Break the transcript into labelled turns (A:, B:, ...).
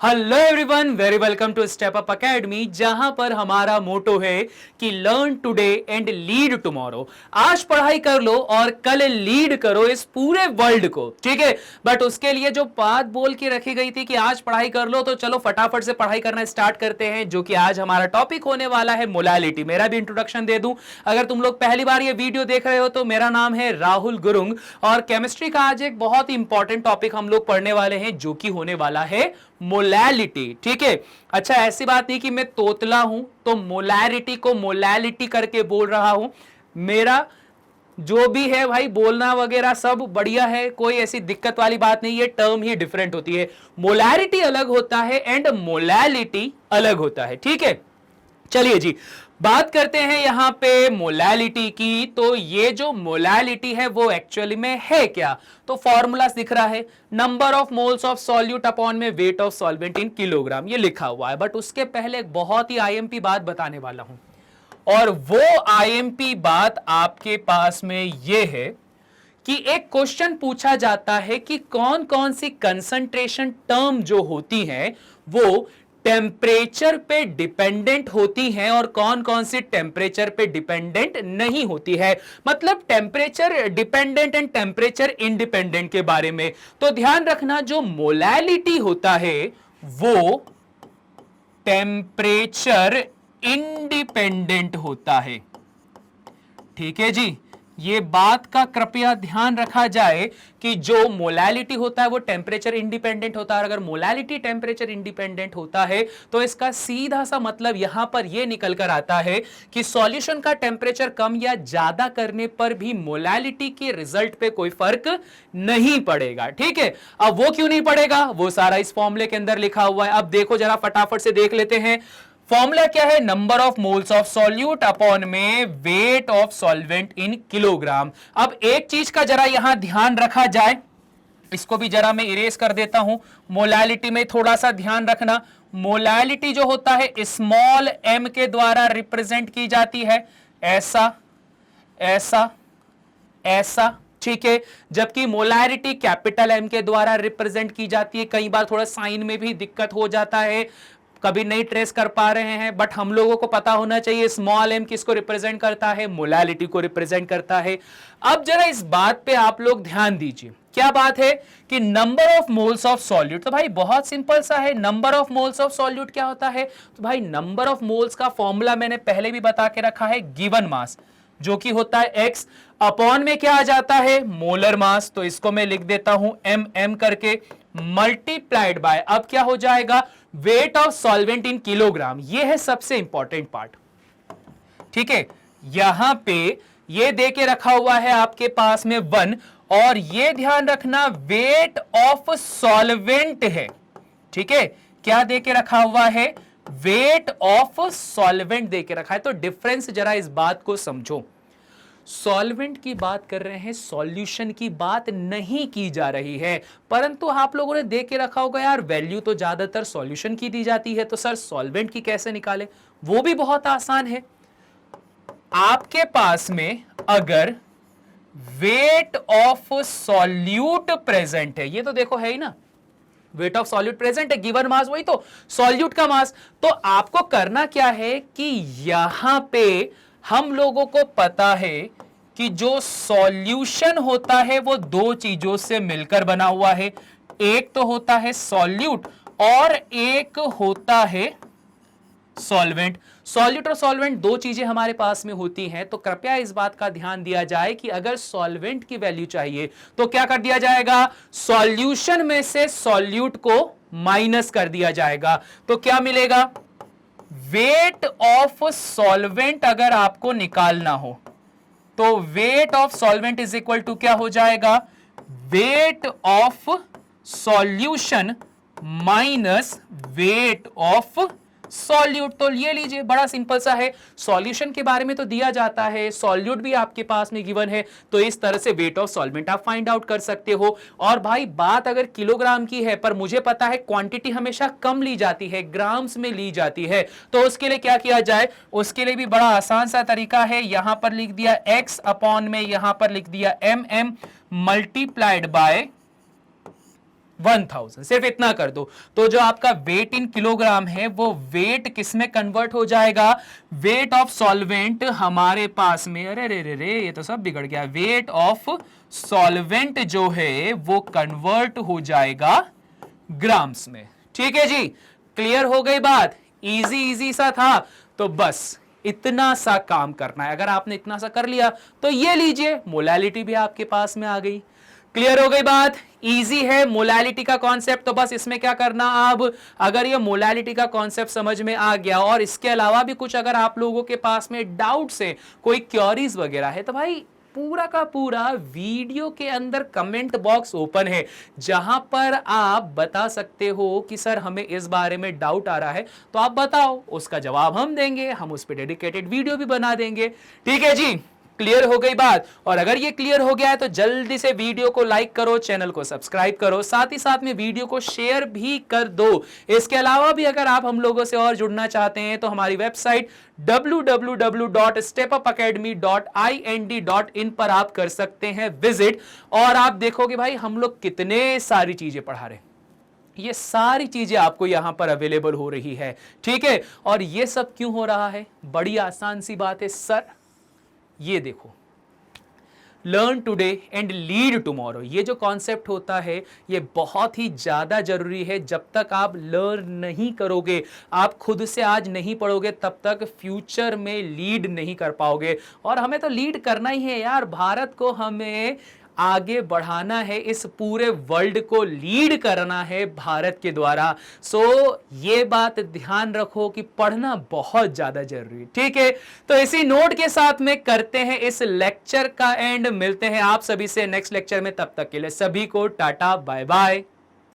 A: Hello everyone, very welcome to step up academy, जहां पर हमारा मोटो है कि learn today and lead tomorrow. आज पढ़ाई कर लो और कल लीड करो इस पूरे वर्ल्ड को, ठीक है। बट उसके लिए जो बात बोल के रखी गई थी कि आज पढ़ाई कर लो, तो चलो फटाफट से पढ़ाई करना स्टार्ट करते हैं, जो कि आज हमारा टॉपिक होने वाला है मोलालिटी। मेरा भी इंट्रोडक्शन दे दूं, अगर तुम लोग पहली बार ये वीडियो देख रहे हो तो मेरा नाम है राहुल गुरुंग और केमिस्ट्री का आज एक बहुत ही इंपॉर्टेंट टॉपिक हम लोग पढ़ने वाले हैं, जो कि होने वाला है मोलैलिटी, ठीक है। अच्छा, ऐसी बात नहीं कि मैं तोतला हूं तो मोलैरिटी को मोलैलिटी करके बोल रहा हूं। मेरा जो भी है भाई, बोलना वगैरह सब बढ़िया है, कोई ऐसी दिक्कत वाली बात नहीं है। टर्म ही डिफरेंट होती है, मोलैरिटी अलग होता है एंड मोलैलिटी अलग होता है, ठीक है। चलिए जी, बात करते हैं यहां पे मोलैलिटी की। तो ये जो मोलैलिटी है वो एक्चुअली में है क्या? तो फॉर्मूला दिख रहा है, number of moles of solute upon में weight of solvent in kilogram, ये लिखा हुआ है। बट उसके पहले एक बहुत ही आईएमपी बात बताने वाला हूं, और वो आईएमपी बात आपके पास में ये है कि एक क्वेश्चन पूछा जाता है कि कौन कौन सी कंसंट्रेशन टर्म जो होती हैं वो टेम्परेचर पे डिपेंडेंट होती हैं और कौन कौन सी टेम्परेचर पे डिपेंडेंट नहीं होती है। मतलब temperature dependent and temperature independent के बारे में। तो ध्यान रखना, जो मोलैलिटी होता है वो टेम्परेचर इंडिपेंडेंट होता है, ठीक है जी। ये बात का कृपया ध्यान रखा जाए कि जो मोलैलिटी होता है वो टेम्परेचर इंडिपेंडेंट होता है। और अगर मोलैलिटी टेम्परेचर इंडिपेंडेंट होता है तो इसका सीधा सा मतलब यहां पर यह निकल कर आता है कि सॉल्यूशन का टेम्परेचर कम या ज्यादा करने पर भी मोलैलिटी के रिजल्ट पे कोई फर्क नहीं पड़ेगा, ठीक है। अब वो क्यों नहीं पड़ेगा, वो सारा इस फॉर्मूले के अंदर लिखा हुआ है। अब देखो जरा, फटाफट से देख लेते हैं। फॉर्मूला क्या है? Number of moles of solute upon में weight of solvent in kilogram. अब एक चीज का जरा यहां ध्यान रखा जाए, इसको भी जरा मैं इरेज कर देता हूं। मोलैलिटी में थोड़ा सा ध्यान रखना, मोलैलिटी जो होता है स्मॉल एम के द्वारा रिप्रेजेंट की जाती है, ऐसा ऐसा ऐसा, ठीक है। जबकि मोलैरिटी कैपिटल एम के द्वारा रिप्रेजेंट की जाती है। कई बार थोड़ा साइन में भी दिक्कत हो जाता है, कभी नहीं ट्रेस कर पा रहे हैं, बट हम लोगों को पता होना चाहिए स्मॉल एम किसको रिप्रेजेंट करता है, मोलैलिटी को रिप्रेजेंट करता है। अब जरा इस बात पे आप लोग ध्यान दीजिए, क्या बात है कि number of moles of solute, तो भाई बहुत सिंपल सा है। Number of moles of solute क्या होता है? तो भाई नंबर ऑफ मोल्स का फॉर्मूला मैंने पहले भी बता के रखा है, गिवन मास जो कि होता है x अपॉन में क्या आ जाता है, मोलर मास। तो इसको मैं लिख देता हूं m करके, मल्टीप्लाइड बाय, अब क्या हो जाएगा, weight of solvent in kilogram. ये है सबसे इंपॉर्टेंट पार्ट, ठीक है। यहां पे ये दे के रखा हुआ है आपके पास में 1, और ये ध्यान रखना वेट ऑफ सॉल्वेंट है, ठीक है। क्या दे के रखा हुआ है? वेट ऑफ सॉल्वेंट दे के रखा है। तो डिफरेंस जरा इस बात को समझो, सॉल्वेंट की बात कर रहे हैं, सॉल्यूशन की बात नहीं की जा रही है। परंतु आप लोगों ने देख के रखा होगा यार, वैल्यू तो ज्यादातर सॉल्यूशन की दी जाती है, तो सर सॉल्वेंट की कैसे निकाले? वो भी बहुत आसान है। आपके पास में अगर वेट ऑफ सॉल्यूट प्रेजेंट है, ये तो देखो है ही ना, वेट ऑफ सॉल्यूट प्रेजेंट है, गिवन मास वही तो सॉल्यूट का मास। तो आपको करना क्या है कि यहां पे हम लोगों को पता है कि जो सॉल्यूशन होता है वो दो चीजों से मिलकर बना हुआ है, एक तो होता है सॉल्यूट और एक होता है सॉल्वेंट। सॉल्यूट और सॉल्वेंट दो चीजें हमारे पास में होती हैं, तो कृपया इस बात का ध्यान दिया जाए कि अगर सॉल्वेंट की वैल्यू चाहिए तो क्या कर दिया जाएगा, सॉल्यूशन में से सॉल्यूट को माइनस कर दिया जाएगा। तो क्या मिलेगा, वेट ऑफ सॉल्वेंट अगर आपको निकालना हो तो weight of solvent is equal to क्या हो जाएगा, weight of solution minus weight of solute. तो ये लीजिए, बड़ा सिंपल सा है। सॉल्यूशन के बारे में तो दिया जाता है, सॉल्यूट भी आपके पास में गिवन है, तो इस तरह से वेट ऑफ सॉल्वेंट आप फाइंड आउट कर सकते हो। और भाई बात अगर किलोग्राम की है, पर मुझे पता है क्वांटिटी हमेशा कम ली जाती है, ग्राम्स में ली जाती है, तो उसके लिए क्या किया जाए, उसके लिए भी बड़ा आसान सा तरीका है। यहां पर लिख दिया x अपॉन में, यहां पर लिख दिया mm मल्टीप्लाइड बाय 1000, सिर्फ इतना कर दो। तो जो आपका वेट इन किलोग्राम है वो वेट किस में कन्वर्ट हो जाएगा? वेट ऑफ सॉल्वेंट हमारे पास में, अरे रे रे रे ये तो सब बिगड़ गया, वेट ऑफ सॉल्वेंट जो है वो कन्वर्ट हो जाएगा ग्राम्स में। ठीक है जी, क्लियर हो गई बात? इजी इजी सा था। तो बस इतना सा काम करना है। अगर आपने इतना सा कर लिया तो ये लीजिए मोलैलिटी भी आपके पास में आ गई। क्लियर हो गई बात? इजी है मोलैलिटी का कॉन्सेप्ट। तो बस इसमें क्या करना, अब अगर ये मोलैलिटी का कॉन्सेप्ट समझ में आ गया और इसके अलावा भी कुछ अगर आप लोगों के पास में डाउट्स है, कोई क्वेरीज वगैरह है, तो भाई पूरा का पूरा वीडियो के अंदर कमेंट बॉक्स ओपन है, जहां पर आप बता सकते हो कि सर हमें इस बारे में डाउट आ रहा है, तो आप बताओ, उसका जवाब हम देंगे, हम उस पर डेडिकेटेड वीडियो भी बना देंगे। ठीक है जी, क्लियर हो गई बात? और अगर ये क्लियर हो गया है तो जल्दी से वीडियो को लाइक करो, चैनल को सब्सक्राइब करो, साथ ही साथ में वीडियो को शेयर भी कर दो। इसके अलावा भी अगर आप हम लोगों से और जुड़ना चाहते हैं तो हमारी वेबसाइट www.stepupacademy.ind.in पर आप कर सकते हैं विजिट, और आप देखोगे भाई हम लोग कितने सारी चीजें पढ़ा रहे हैं। ये सारी चीजें आपको यहां पर अवेलेबल हो रही है। ठीक है, और ये सब क्यों हो रहा है? बड़ी आसान सी बात है सर, ये देखो, learn today and lead tomorrow, ये जो कॉन्सेप्ट होता है ये बहुत ही ज्यादा जरूरी है। जब तक आप लर्न नहीं करोगे, आप खुद से आज नहीं पढ़ोगे, तब तक फ्यूचर में लीड नहीं कर पाओगे। और हमें तो लीड करना ही है यार, भारत को हमें आगे बढ़ाना है, इस पूरे वर्ल्ड को लीड करना है भारत के द्वारा। सो ये बात ध्यान रखो कि पढ़ना बहुत ज्यादा जरूरी है। ठीक है, तो इसी नोट के साथ में करते हैं इस लेक्चर का एंड। मिलते हैं आप सभी से नेक्स्ट लेक्चर में, तब तक के लिए सभी को टाटा बाय बाय।